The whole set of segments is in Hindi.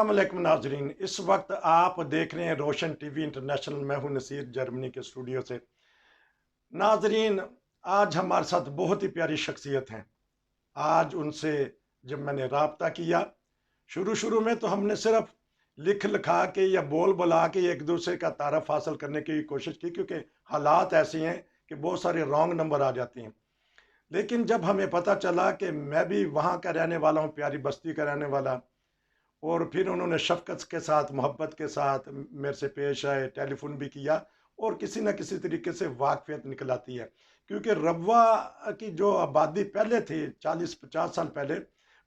अस्सलामुअलैकुम नाजरीन, इस वक्त आप देख रहे हैं रोशन टीवी इंटरनेशनल। मैं हूं नसीर, जर्मनी के स्टूडियो से। नाजरीन, आज हमारे साथ बहुत ही प्यारी शख्सियत हैं। आज उनसे जब मैंने राब्ता किया, शुरू शुरू में तो हमने सिर्फ लिख लिखा के या बोल बुला के एक दूसरे का तारफ़ हासिल करने की कोशिश की, क्योंकि हालात ऐसे हैं कि बहुत सारे रॉन्ग नंबर आ जाते हैं। लेकिन जब हमें पता चला कि मैं भी वहाँ का रहने वाला हूँ, प्यारी बस्ती का रहने वाला, और फिर उन्होंने शफ़क़त के साथ, मोहब्बत के साथ मेरे से पेश आए, टेलीफ़ोन भी किया, और किसी न किसी तरीके से वाक़फ़ियत निकल आती है। क्योंकि रबवा की जो आबादी पहले थी, 40-50 साल पहले,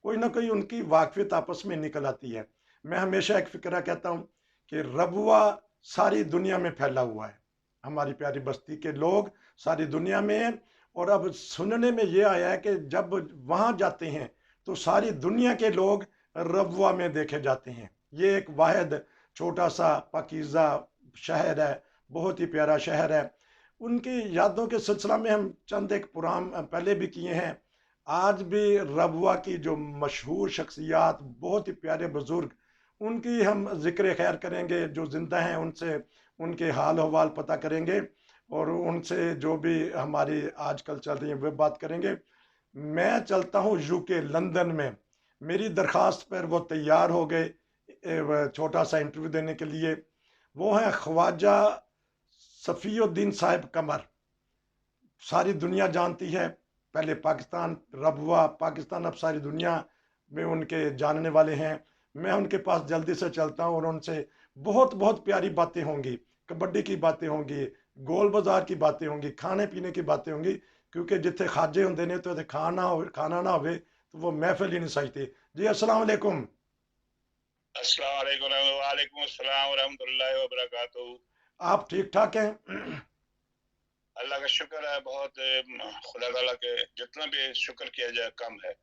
कोई ना कोई उनकी वाक़फ़ियत आपस में निकल आती है। मैं हमेशा एक फ़िक्रा कहता हूँ कि रबवा सारी दुनिया में फैला हुआ है। हमारी प्यारी बस्ती के लोग सारी दुनिया में हैं, और अब सुनने में ये आया है कि जब वहाँ जाते हैं, तो सारी दुनिया के लोग रबवा में देखे जाते हैं। ये एक वाहिद छोटा सा पाकीज़ा शहर है, बहुत ही प्यारा शहर है। उनकी यादों के सिलसिला में हम चंद एक प्रोग्राम पहले भी किए हैं। आज भी रबवा की जो मशहूर शख्सियात, बहुत ही प्यारे बुजुर्ग, उनकी हम जिक्र खैर करेंगे। जो जिंदा हैं उनसे उनके हाल अहवाल पता करेंगे, और उनसे जो भी हमारी आजकल चल रही है वह बात करेंगे। मैं चलता हूँ यूके लंदन में। मेरी दरख्वास्त पर वो तैयार हो गए छोटा सा इंटरव्यू देने के लिए। वो हैं ख्वाजा सफ़ीउद्दीन साहिब कमर। सारी दुनिया जानती है। पहले पाकिस्तान, रबवा पाकिस्तान, अब सारी दुनिया में उनके जानने वाले हैं। मैं उनके पास जल्दी से चलता हूँ, और उनसे बहुत बहुत प्यारी बातें होंगी। कबड्डी की बातें होंगी, गोल बाजार की बातें होंगी, खाने पीने की बातें होंगी। क्योंकि जिथे खाजे होंगे ने तो खाना ना हो तो वो महफिल ही नहीं सजती। जी, अस्सलाम वालेकुम। अस्सलाम वालेकुम वालेकुम अस्सलाम व रहमतुल्लाहि व बरकातहू। आप ठीक ठाक हैं? अल्लाह का शुक्र है बहुत। खुदा ताला के जितना भी शुक्र किया जाए कम है।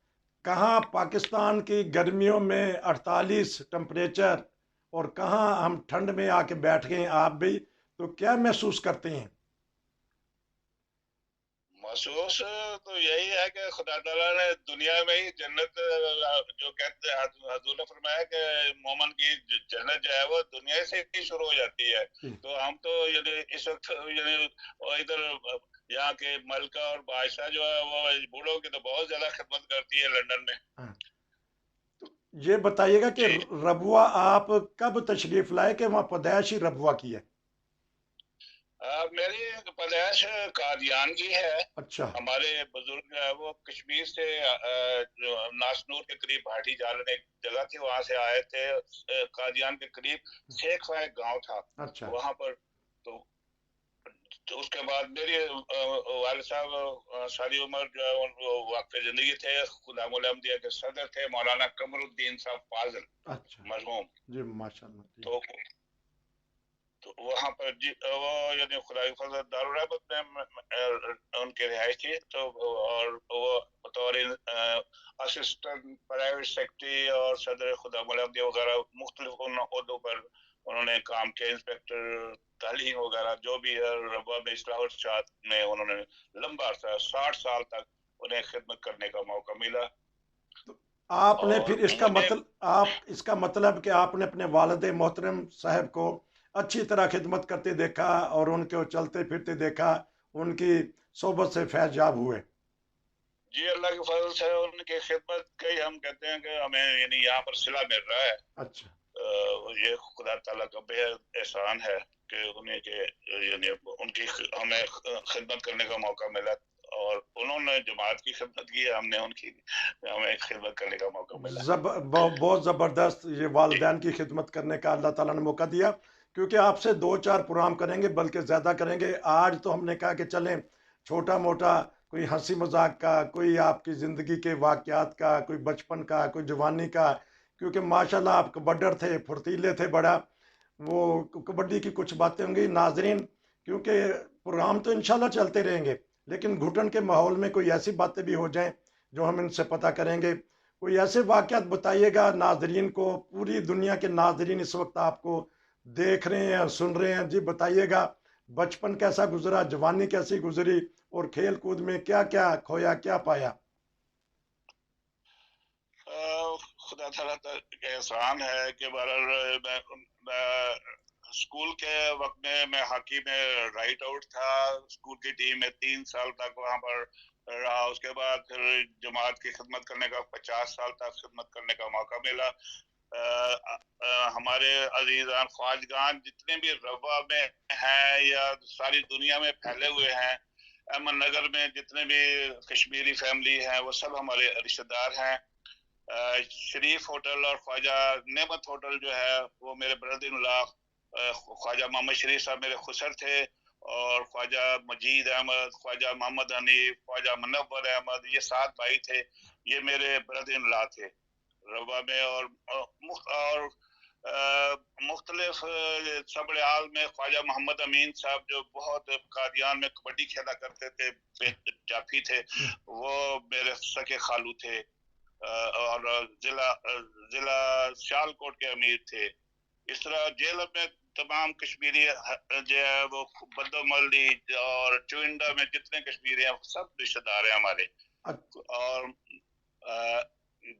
कहाँ पाकिस्तान की गर्मियों में 48 टेम्परेचर, और कहाँ हम ठंड में आके बैठ गए आप भी, तो क्या महसूस करते हैं? महसूस तो यही है कि खुदा ताला ने दुनिया में ही जन्नत, जो कहते हैं हजूर ने फरमाया कि मोमन की जन्नत जो है वो दुनिया से ही शुरू हो जाती है। जी। तो हम तो यानी इस वक्त यानी इधर यहाँ के मलका और बादशाह जो है वो बूढ़ों की तो बहुत ज्यादा खिदमत करती है लंदन में। हाँ। ये बताइएगा कि जी। रबुआ आप कब तशरीफ लाए कि वहाँ पैदाइश ही रबुआ की है? मेरी पैदाइश कादियान की है। अच्छा। हमारे बुजुर्ग जो है वो कश्मीर से जो नासनूर के करीब भाटी जाने एक जगह थी वहां से आए थे। कादियान के करीब शेखफा एक गांव था अच्छा। वहां पर। तो, तो उसके बाद मेरे वालिद साहब सारी उम्र जो है वो वक्त जिंदगी थे। खुदाम दिया के सदर थे मौलाना कमरुद्दीन साहब फाजिल अच्छा। मरहूम। जी, माशाल्लाह जी। तो तो वहाँ पर वो यानी खुदा की फजल दारुल रहमत में उनकी रिहाइश थी। तो और वो बतौर असिस्टेंट प्राइवेट सेक्रेटरी और सदर खुदा मुलम्दी वगैरह मुख्तलिफ उहदों पर उन्होंने काम किया। इंस्पेक्टर तालीम वगैरह जो भी है रबा में इस्लाह शात में उन्होंने लंबा अर्सा 60 साल तक उन्हें खिदमत करने का मौका मिला। तो आपने और फिर मुझे इसका मतलब कि आपने अपने वालिद मोहतरम साहब को अच्छी तरह खिदमत करते देखा, और उनके चलते फिरते देखा, उनकी सोबत से फैज़याब हुए। जी अल्लाह के फजल से उनकी खिदमत का ही हम कहते हैं कि हमें यानी यहाँ पर सिला मिल रहा है। अच्छा। ये खुदा ताला का बेहद एहसान है कि उन्हें के यानी उनकी हमें खिदमत करने का मौका मिला। और उन्होंने जमात की खिदमत की है, हमने उनकी हमें खिदमत करने का मौका मिला। बहुत ज़बरदस्त ये जी वालदैन की खिदमत करने का अल्लाह ताला ने मौका दिया। क्योंकि आपसे दो चार प्रोग्राम करेंगे, बल्कि ज़्यादा करेंगे। आज तो हमने कहा कि चलें छोटा मोटा, कोई हंसी मजाक का, कोई आपकी ज़िंदगी के वाक़यात का, कोई बचपन का, कोई जवानी का। क्योंकि माशाल्लाह आप कबड्डर थे, फुर्तीले थे बड़ा। वो कबड्डी की कुछ बातें होंगी नाजरीन। क्योंकि प्रोग्राम तो इंशाल्लाह चलते रहेंगे, लेकिन घुटन के माहौल में कोई ऐसी बातें भी हो जाएं जो हम इनसे पता करेंगे। कोई ऐसे वाक़यात बताइएगा नाजरीन को। पूरी दुनिया के नाजरीन इस वक्त आपको देख रहे हैं, सुन रहे हैं। जी बताइएगा, बचपन कैसा गुजरा, जवानी कैसी गुजरी, और खेल कूद में क्या क्या खोया, क्या पाया? खुदा ताला का एहसान है कि बहरहाल मैं स्कूल के वक्त में मैं हॉकी में राइट आउट था। स्कूल की टीम में 3 साल तक वहां पर रहा। उसके बाद फिर जमात की खिदमत करने का 50 साल तक खिदमत करने का मौका मिला। हमारे अजीजान ख्वाजगान जितने भी रवा में हैं या सारी दुनिया में फैले हुए हैं, अहमद नगर में जितने भी कश्मीरी फैमिली हैं वो सब हमारे रिश्तेदार हैं। शरीफ होटल और ख्वाजा नेमत होटल जो है वो मेरे brother in law Khwaja Mohammad Sharif Sahab मेरे खुसर थे, और ख्वाजा मजीद अहमद, ख्वाजा मोहम्मद हनीफ, ख्वाजा मुनव्वर अहमद, ये 7 भाई थे। ये मेरे ब्रदर इन लॉ थे रवा में। और मुख्तलिफ सबड़े आल में ख्वाजा मोहम्मद अमीन साहब जो बहुत कादियान में कबड्डी खेला करते थे, जाफी थे, वो मेरे सके खालू थे। और जिला सियालकोट के अमीर थे। इस तरह जेल में तमाम कश्मीरी जो है वो बदोमली और चुइंडा में जितने कश्मीरी हैं सब रिश्तेदार हैं हमारे। और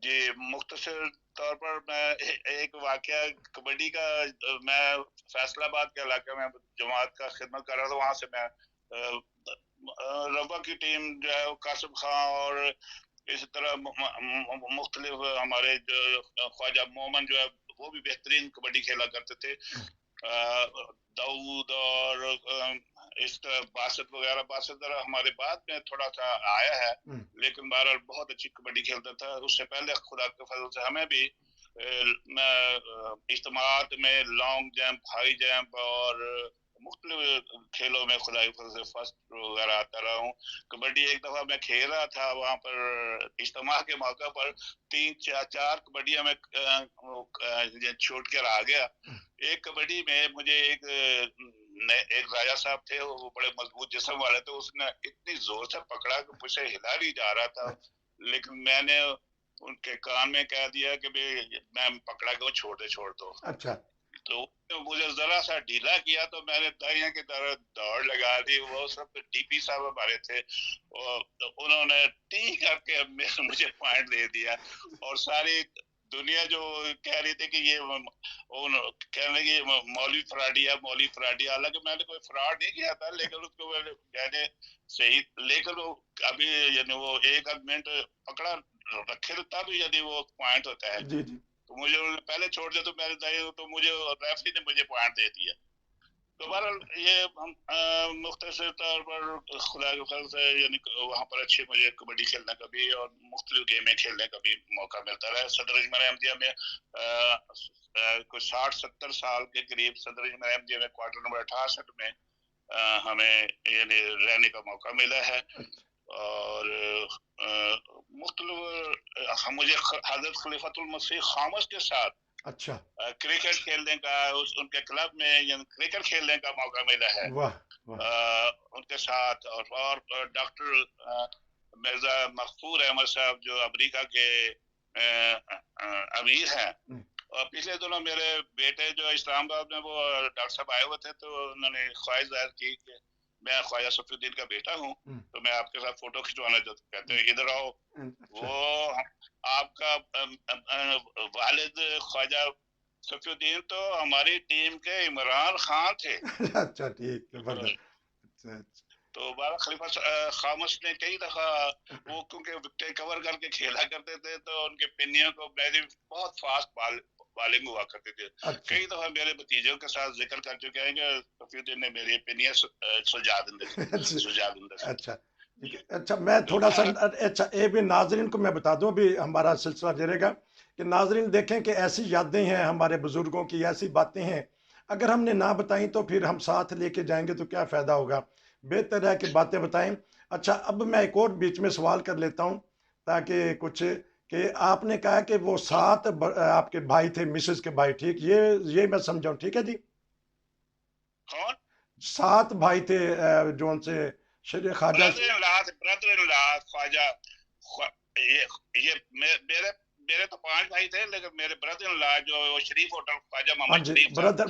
जी मुख्तसर तौर पर मैं एक वाकया कबड्डी का, मैं फैसलाबाद के इलाके में जमात का खिदमत कर रहा था। वहां से मैं रवा की टीम जो है कासिम खां और इस तरह मुख्तलिफ हमारे जो ख्वाजा मोमन जो है वो भी बेहतरीन कबड्डी खेला करते थे। दाऊद और इस तरह बासत वगैरह, बासत हमारे बाद में थोड़ा सा आया है, लेकिन बहरहाल बहुत अच्छी कबड्डी खेलता था। उससे पहले खुदा के फजल से हमें भी इज्तिमात में लॉन्ग जंप, हाई जंप और मुख्तलिफ खेलों में खुदा के फजल से फर्स्ट वगैरह आता रहा हूँ। कबड्डी एक दफा मैं खेल रहा था वहां पर इज्तिमा के मौका पर, 3-4 कबड्डियां में छोड़ कर आ गया। एक कबड्डी में मुझे एक राजा साहब थे, वो बड़े मजबूत जिस्म वाले थे, उसने इतनी जोर से पकड़ा कि मुझे हिला नहीं जा रहा था, लेकिन मैंने उनके कान में कह दिया कि मैं पकड़ा के वो छोड़ दो। अच्छा। तो मुझे जरा सा ढीला किया तो मैंने दरिया की तरह दौड़ लगा दी। वो सब डीपी साहब हमारे थे, और उन्होंने टी करके मुझे पॉइंट दे दिया। और सारी दुनिया जो कह रही थी कि ये कहने की मौलवी फराडिया, मौलवी फराडिया, हालांकि मैंने कोई फ्रॉड नहीं किया था, लेकिन उसको मैंने सही, लेकिन वो अभी यानी वो एक आध मिनट पकड़ा रखे तब यानी वो पॉइंट होता है। जी जी। तो मुझे पहले छोड़ दिया तो मैंने तो मुझे रेफरी ने मुझे पॉइंट दे दिया। तो बहरहाल ये हम मुख्तसर तौर पर खुदा के फजल से यानी वहाँ पर अच्छे मुझे कबड्डी खेलने का भी और मुख्तलिफ गेमें खेलने का भी मौका मिलता रहा। सदर अजमर अहमदिया में कुछ 60-70 साल के करीब सदर अजमर अहमदिया में क्वार्टर नंबर 68 में हमें यानी रहने का मौका मिला है। और मुख्तलिफ मुझे हजरत खलीफतुल मसीह खामस के साथ अच्छा क्रिकेट खेलने का, उनके क्लब में क्रिकेट खेलने का मौका मिला है। वाह वाह। उनके साथ और डॉक्टर मिर्जा मकफूर अहमद साहब जो अमेरिका के अमीर हैं, और पिछले दिनों मेरे बेटे जो इस्लामाबाद में वो डॉक्टर साहब आए हुए थे, तो उन्होंने ख्वाहिश जाहिर की कि मैं ख्वाजा सफीउद्दीन का बेटा हूँ, तो मैं आपके साथ फोटो खिंचवाना चाहता हूँ। कहते हैं इधर आओ। वो आपका वालिद ख्वाजा सफीउद्दीन तो हमारी टीम के इमरान खान थे। अच्छा ठीक है। तो बाबा खलीफा खामस ने कई दफा वो क्योंकि विकेट कवर करके खेला करते थे, तो उनके पिन्नियों को मेरी बहुत फास्ट बॉलिंग हुआ करते थे। अच्छा। कई दफा मेरे भतीजों के साथ जिक्र कर चुके हैं कि सफीउद्दीन ने मेरी पिन्नियां सुलझा दी। अच्छा अच्छा, मैं थोड़ा सा अच्छा ये भी नाजरीन को मैं बता दूं, अभी हमारा सिलसिला जाएगा कि नाजरीन देखें कि ऐसी यादें हैं हमारे बुजुर्गों की, ऐसी बातें हैं अगर हमने ना बताई तो फिर हम साथ लेके जाएंगे तो क्या फ़ायदा होगा। बेहतर है कि बातें बताएं। अच्छा, अब मैं एक और बीच में सवाल कर लेता हूं ताकि कुछ, कि आपने कहा कि वो 7 आपके भाई थे, मिसेस के भाई, ठीक, ये मैं समझाऊं, ठीक है जी? कौन? 7 भाई थे जो उनसे ख्वाजा ख्वाजा, ये मेरे तो 5 भाई थे, लेकिन मेरे ब्रदर इन लॉ जो शरीफ होटल ख्वाजा मोहम्मद शरीफ ब्रदर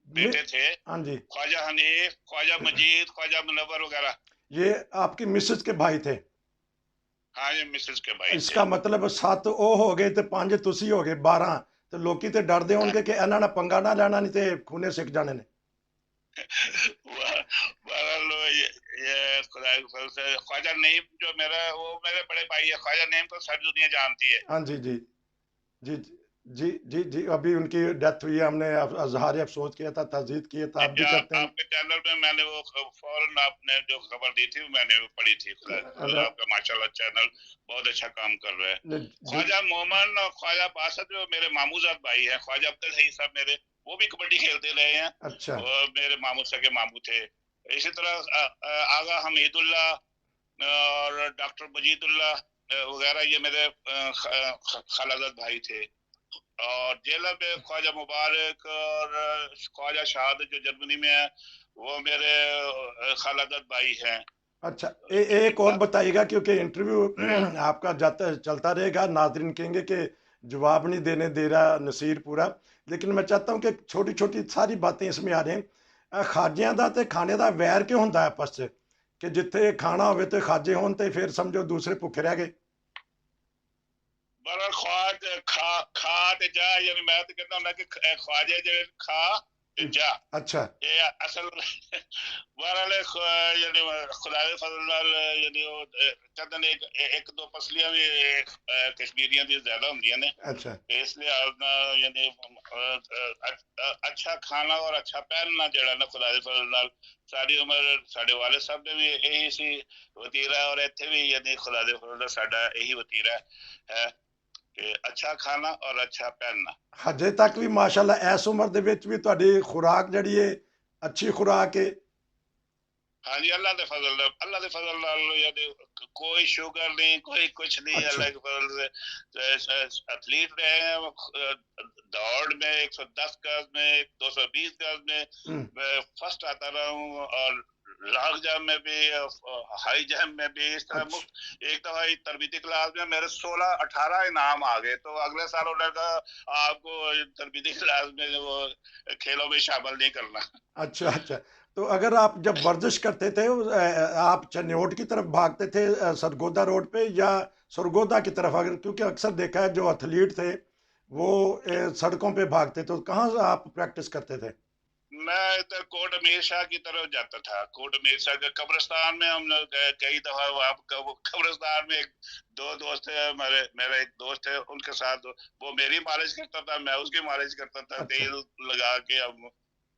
बेटे थे, हाँ जी, ख्वाजा हनीफ, ख्वाजा मजीद, ख्वाजा मुनव्वर वगैरह, ये आपकी मिसेस के भाई थे। हाँ जी मिसेज के भाई थे। इसका मतलब 7 ਉਹ ਹੋ ਗਏ ਤੇ 5 ਤੁਸੀਂ ਹੋ ਗਏ 12 ਤੇ ਲੋਕੀ ਤੇ ਡਰਦੇ हाँ, ਹੋਣਗੇ ਕਿ ਇਹਨਾਂ ਨਾਲ ਪੰਗਾ ਨਾ ਲੈਣਾ ਨਹੀਂ ਤੇ ਖੂਨੇ ਸਿੱਕ ਜਾਣੇ ਨੇ। बहरहाल ये खुदा के फजल से ख्वाजा नईम जो मेरा वो मेरे बड़े भाई है, ख्वाजा नईम को सारी दुनिया जानती है। हाँ जी जी जी जी जी जी अभी उनकी डेथ हुई है, हमने अजहार अफसोस किया था, ताज़ीयत किया था, आप भी करते हैं। आपके चैनल में मैंने वो फौरन आपने जो खबर दी थी मैंने वो पढ़ी थी। खुदा के फजल से आपका माशाल्लाह चैनल बहुत अच्छा काम कर रहा है। जी ख्वाजा मोमन और ख्वाजा बासत जो मेरे मामूजात भाई हैं, ख्वाजा अब्दुल हई साहब मेरे वो भी कबड्डी खेलते रहे हैं, अच्छा और मेरे मामू सके मामू थे। इसी तरह आगा हमीदुल्लाह और डॉक्टर मजीदुल्लाह वगैरह ये मेरे खालाजाद भाई थे। और जेलर में ख्वाजा मुबारक और ख्वाजा शहादत जो जर्मनी में है वो मेरे खालाजाद भाई हैं। अच्छा एक और बताइएगा क्योंकि इंटरव्यू आपका जाता चलता रहेगा, नाजरीन कहेंगे कि जवाब नहीं देने दे रहा नसीर पूरा, लेकिन मैं चाहता हूँ कि छोटी छोटी सारी बातें इसमें आ रही हैं। खाजियां ਦਾ ਤੇ ਖਾਣੇ ਦਾ ਵੈਰ ਕਿਉਂ ਹੁੰਦਾ ਆਪਸ 'ਚ ਕਿ ਜਿੱਥੇ ਖਾਣਾ ਹੋਵੇ ਤੇ ਖਾਜੇ ਹੋਣ ਤੇ ਫਿਰ ਸਮਝੋ ਦੂਸਰੇ ਭੁੱਖੇ ਰਹਿ ਗਏ। बड़ा ख्वाज खा खा ते जा, यानी मैं तो कहता हूं कि ख्वाजे जो खा ते जा, अच्छा ये असल बहरहाल यानी खुदा के फजल नाल यानी वो चंदन एक एक दो पसलियां भी कश्मीरियां दी ज्यादा होंदियां ने, अच्छा इसलिए अपना यानी अच्छा खाना और अच्छा पहनना जड़ा ना खुदा के फजल नाल सारी उम्र साडे वाले साहब ने भी यही सी वतीरा, और इत्थे भी यानी खुदा के फजल नाल साडा यही वतीरा है कि अच्छा खाना और अच्छा पहनना। ਹਜੇ ਤੱਕ ਵੀ ਮਾਸ਼ਾਅੱਲਾ ਇਸ ਉਮਰ ਦੇ ਵਿੱਚ ਵੀ ਤੁਹਾਡੀ ਖੁਰਾਕ ਜਿਹੜੀ ਹੈ ਅੱਛੀ ਖੁਰਾਕ ਹੈ। हाँ जी अल्लाह के फजल नाल यानी कोई शुगर नहीं कोई कुछ नहीं, अच्छा अल्लाह के फजल से एथलीट रहे हैं। दौड़ में 110 गज में 220 गज में हम्म, मैं फर्स्ट आता रहा हूँ, और लॉन्ग जंप में भी हाई जंप में भी इस तरह अच्छा मुफ्त। एक दफा तरबीती क्लास में मेरे 16-18 इनाम आ गए, तो अगले साल उन्होंने कहा आपको तरबीती क्लास में वो खेलों में शामिल नहीं करना। अच्छा अच्छा तो अगर आप जब वर्जिश करते थे आप चन्योट की तरफ भागते थे सरगोदा रोड पे या सरगोदा की तरफ, अगर क्योंकि अक्सर देखा है जो एथलीट थे वो सड़कों पे भागते तो कहाँ से आप प्रैक्टिस करते थे। मैं इधर कोट अमीर शाह की तरफ जाता था। कोट अमीर शाह के कब्रिस्तान में हम लोग कई दफा वहाँ कब्रिस्तान में एक दो दोस्त थे हमारे, मेरा एक दोस्त है उनके साथ वो मेरी मालिश करता था, मैं उसकी मालिश करता था, अच्छा तेल लगा के हम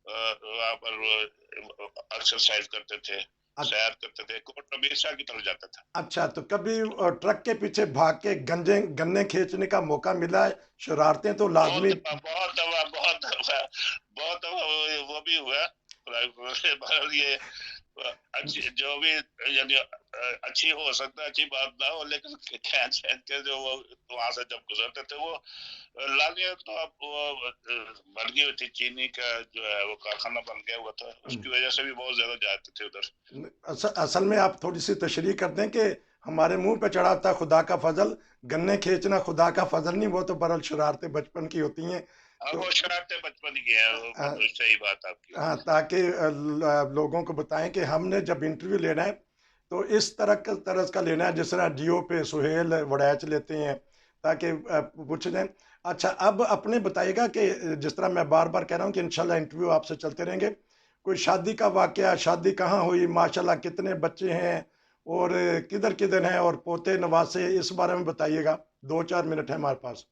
वहाँ पर एक्सरसाइज करते थे, सैर करते थे। कोट अमीर शाह की तरफ जाता था। अच्छा तो कभी ट्रक के पीछे भाग के गंजे गन्ने खींचने का मौका मिला है, शरारतें तो बहुत लाजमी। दफा बहुत दफा बहुत दफा बहुत दफा वो भी हुआ। ये अच्छी जो भी यानी अच्छी हो सकता है, अच्छी बात ना हो, लेकिन खींच खींच के जो वो वहां से जब गुजरते थे वो लालिया तो अब वो बन गई हुई थी, चीनी का जो है वो कारखाना बन गया हुआ था, उसकी वजह से भी बहुत ज्यादा जाते थे उधर। असल में आप थोड़ी सी तशरीह कर दें कि हमारे मुंह पे चढ़ा था खुदा का फजल, गन्ने खींचना खुदा का फजल नहीं, वो तो बरल शरारतें बचपन की होती हैं। अब तो वो शरारतें बचपन की है, अ, वो सही बात आपकी। हाँ ताकि लोगों को बताएं कि हमने जब इंटरव्यू लेना है तो इस तरह का लेना है जिस तरह जियो पे सुहेल वड़ैच लेते हैं, ताकि पूछ दें। अच्छा अब अपने बताइएगा कि जिस तरह मैं बार बार कह रहा हूँ कि इंशाल्लाह इंटरव्यू आपसे चलते रहेंगे, कोई शादी का वाकया, शादी कहाँ हुई, माशाल्लाह कितने बच्चे हैं और किधर किधर हैं और पोते नवासे, इस बारे में बताइएगा, 2-4 मिनट है हमारे पास।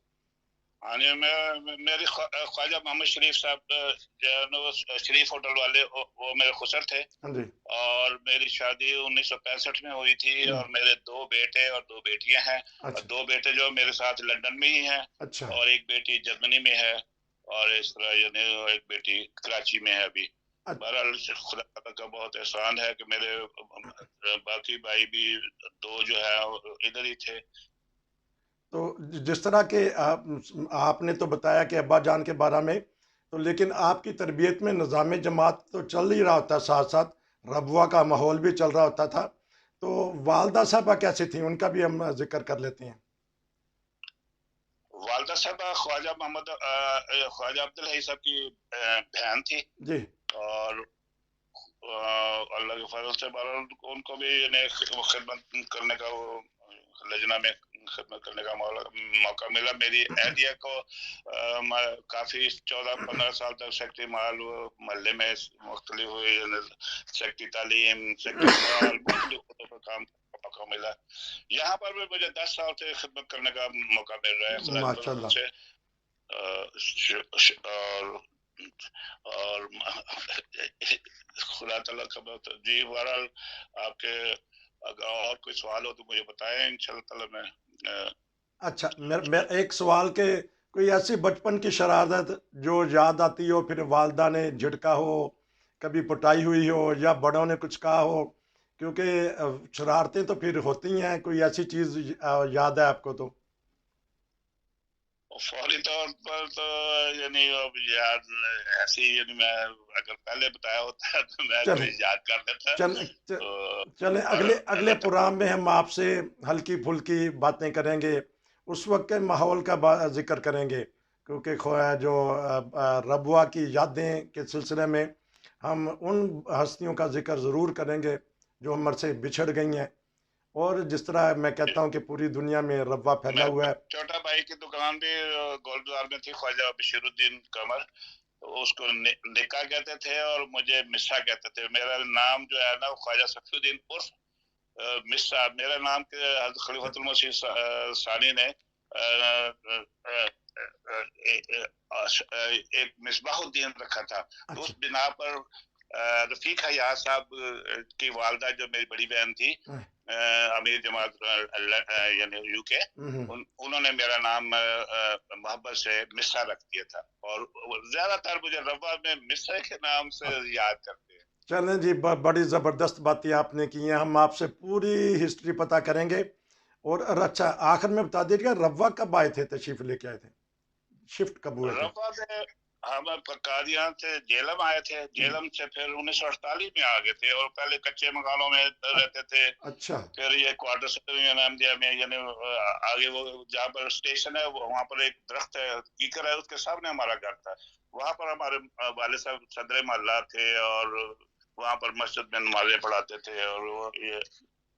हाँ जी, मैं मेरी ख्वाजा मोहम्मद शरीफ साहब जो है ना वो शरीफ होटल वाले वो मेरे खुसर थे, हाँ जी और मेरी शादी 1965 में हुई थी, हम्म, और मेरे 2 बेटे और 2 बेटियां हैं। और अच्छा 2 बेटे जो मेरे साथ लंदन में ही हैं, अच्छा और एक बेटी जर्मनी में है, और इस तरह यानी एक बेटी कराची में है अभी। बहरहाल खुदा ताला का बहुत एहसान है कि मेरे बाकी भाई भी 2 जो है इधर ही थे। तो जिस तरह के आपने तो बताया कि अब्बा जान के बारे में, तो लेकिन आपकी तरबियत में निज़ाम जमात तो चल ही रहा होता, साथ साथ रबुआ का माहौल भी चल रहा होता था, तो वालदा साहबा कैसी थी उनका भी हम जिक्र कर लेते हैं। वालदा साहबा ख्वाजा अब्दुल हई साहब की बहन थी, जी और अल्लाह के फजल से बहरहाल उनको भी यानी वो खिदमत करने का वो लजना में खिदमत करने का मौका मिला। मेरी अहलिया को काफ़ी 14-15 साल तक सेक्रेटरी माल मोहल्ले में मुख्तलिफ सेक्रेटरी तालीम, सेक्रेटरी माल मुख्तलिफ पदों पर काम का मौका मिला। यहाँ पर भी मुझे 10 साल से खिदमत करने का मौका मिल रहा है खुदा के फजल माशाल्लाह। से। और खुदा तआला का बहुत जी। बहरहाल आपके अगर और कोई सवाल हो तो मुझे बताएं, इंशाल्लाह ताला मैं अच्छा, मेरा उसको। एक सवाल के कोई ऐसी बचपन की शरारत जो याद आती हो, फिर वालदा ने झिड़का हो, कभी पिटाई हुई हो या बड़ों ने कुछ कहा हो? क्योंकि शरारतें तो फिर होती हैं, कोई ऐसी चीज़ याद है आपको तो? फौरी तौर पर तो यानी अब याद ऐसी, यानी मैं अगर पहले बताया होता तो मैं चलें, कोई याद कर देता। चल च तो चलें, और अगले अगले अल्लाह प्रोग्राम में हम आपसे हल्की-फुल्की बातें करेंगे। उस वक़्त के माहौल का ज़िक्र करेंगे, क्योंकि जो रबुआ की यादें के सिलसिले में हम उन हस्तियों का ज़िक्र ज़रूर करेंगे, जो हमसे से बिछड़ गई हैं। और जिस तरह मैं कहता हूँ कि पूरी दुनिया में रबुआ फैला मेरे हुआ है। छोटा भाई की दुकान भी गोलबाजार में थी, ख्वाजा बशीरुद्दीन कमर। उसको निक्का कहते थे और मुझे मिस्सा कहते थे। मेरा नाम जो है ना ख्वाजा सफीउद्दीन उर्फ मिस्सा, मेरा नाम के हज़रत खलीफतुल मसीह सानी ने एक मिसबाहुद्दीन रखा था। तो अच्छा। उस बिना पर रफीक हयात साहब की वालदा जो मेरी बड़ी बहन थी, हाँ, अमीर जमात यानी यूके, हुँ, हुँ। उन्होंने मेरा नाम मोहब्बत से मिस्सा रख दिया था। और ज्यादातर मुझे रब्बा में मिस्सा के नाम से याद करते हैं। चलें जी, बड़ी ज़बरदस्त बातें आपने की हैं। हम आपसे पूरी हिस्ट्री पता करेंगे। और अच्छा, आखिर में बता दीजिएगा, रब्वा कब आए थे, तशरीफ़ लेके आए थे? शिफ्ट कब हुए थे? रब्बा में हम कादियान से जेलम आए थे। हुँ। जेलम से फिर 1948 में आ गए थे और पहले कच्चे मकानों में अ रहते थे। अच्छा। फिर ये क्वार्टर अहमदिया में, यानी आगे वो जहाँ पर स्टेशन है वहाँ पर एक दरख्त है, कीकर है, उसके सामने हमारा घर था। वहाँ पर हमारे वाले साहब सदर मोहल्ला थे और वहाँ पर मस्जिद में नमाजें पढ़ाते थे। और वो ये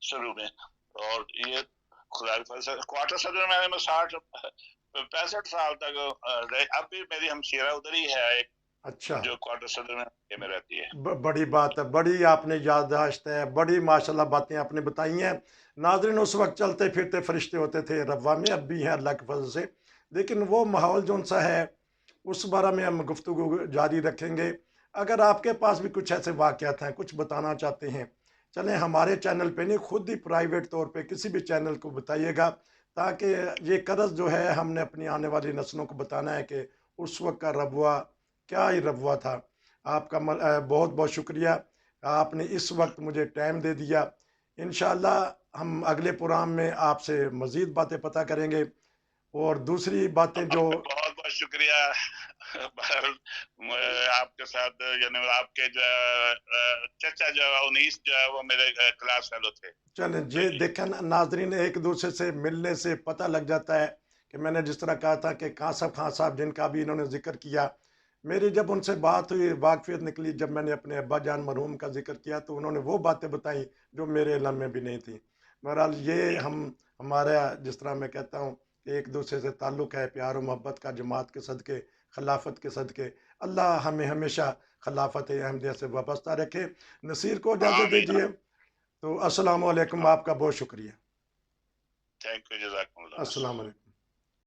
शुरू में, और ये खुदा के फजल से क्वार्टर सदर में 60-65 साल तक रहे। अब भी मेरी हमशीरा उधर ही है एक, अच्छा। जो क्वार्टर सदर में रहती है। बड़ी बात है, बड़ी आपने याददाश्त है, बड़ी माशाल्लाह बातें आपने बताई हैं। नाज़रीन, उस वक़्त चलते फिरते फरिश्ते होते थे रब्वा में, अब भी हैं अल्लाह के फज़ल से। लेकिन वो माहौल जौन-सा है, उस बारे में हम गुफ्तगू जारी रखेंगे। अगर आपके पास भी कुछ ऐसे वाक़यात हैं, कुछ बताना चाहते हैं, चलें हमारे चैनल पे नहीं, खुद ही प्राइवेट तौर पे किसी भी चैनल को बताइएगा, ताकि ये कर्ज़ जो है हमने अपनी आने वाली नस्लों को बताना है कि उस वक़्त का रबुआ क्या ही रबुआ था। आपका बहुत-बहुत शुक्रिया। आपने इस वक़्त मुझे टाइम दे दिया। इंशाअल्लाह हम अगले प्रोग्राम में आपसे मज़ीद बातें पता करेंगे और दूसरी बातें जो। आपका बहुत बहुत शुक्रिया। बहरहाल आपके साथ, यानी आपके जो चचा जो है उनीस जो है वो मेरे क्लास फेलो थे। चलें जी जे देखें ना नाज़रीन, एक दूसरे से मिलने से पता लग जाता है कि मैंने जिस तरह कहा था कि कासफ खां साहब, जिनका भी इन्होंने ज़िक्र किया, मेरी जब उनसे बात हुई, वाक़फ़ियत निकली, जब मैंने अपने अब्बा जान मरहूम का ज़िक्र किया, तो उन्होंने वो बातें बताई जो मेरे इल्म में भी नहीं थी। बहरहाल ये हमारा जिस तरह मैं कहता हूँ कि एक दूसरे से ताल्लुक़ है, प्यार और मोहब्बत का, जमात के सदक़े, खिलाफ़त के सदक़े। अल्लाह हमें हमेशा खिलाफ़त अहमदिया से वाबस्ता रखे। नसीर को इजाज़त आमीन। दीजिए। तो अस्सलामु अलैकुम, आपका बहुत शुक्रिया। थैंक यू, जज़ाकमुल्लाह। अस्सलाम वालेकुम।